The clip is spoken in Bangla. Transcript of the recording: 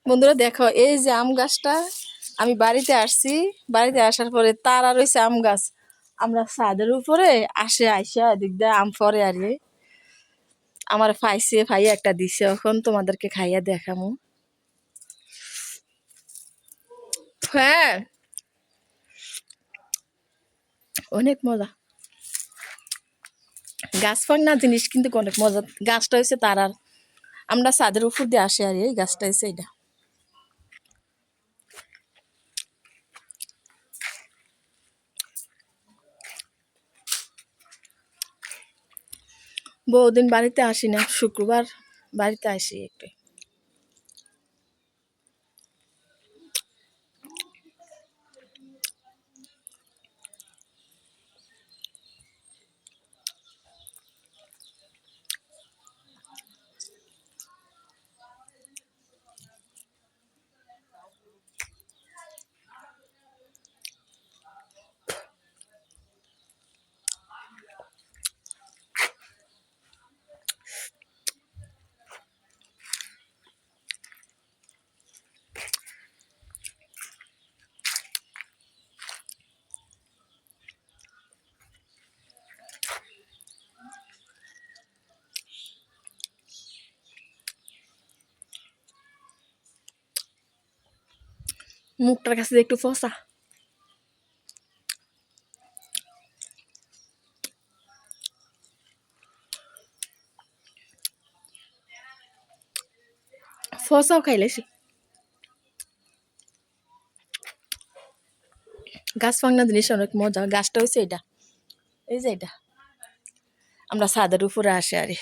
বন্ধুরা দেখো, এই যে আম গাছটা আমি বাড়িতে আসছি। বাড়িতে আসার পরে তারা রয়েছে আম গাছ। আমরা ছাদের উপরে আইসা এদিক দিয়ে আম ফরে আর আমার ফাইছে ফাইয়া একটা দিছে, এখন তোমাদেরকে খাইয়া দেখামু। হ্যাঁ, অনেক মজা। গাছ ফাংনা জিনিস কিন্তু অনেক মজা। গাছটা হয়েছে তারার, আমরা ছাদের উপর দিয়ে আসে আর এই গাছটা হয়েছে এটা। বহুদিন বাড়িতে আসি না, শুক্রবার বাড়িতে আসি একটু। মুখটার কাছে একটু ফসা। ফসাও খাইলেছি। গাছ ফাংনা জিনিস অনেক মজা। গাছটা হয়েছে এটা, এই যে এটা আমরা ছাদের উপরে আসে আরে।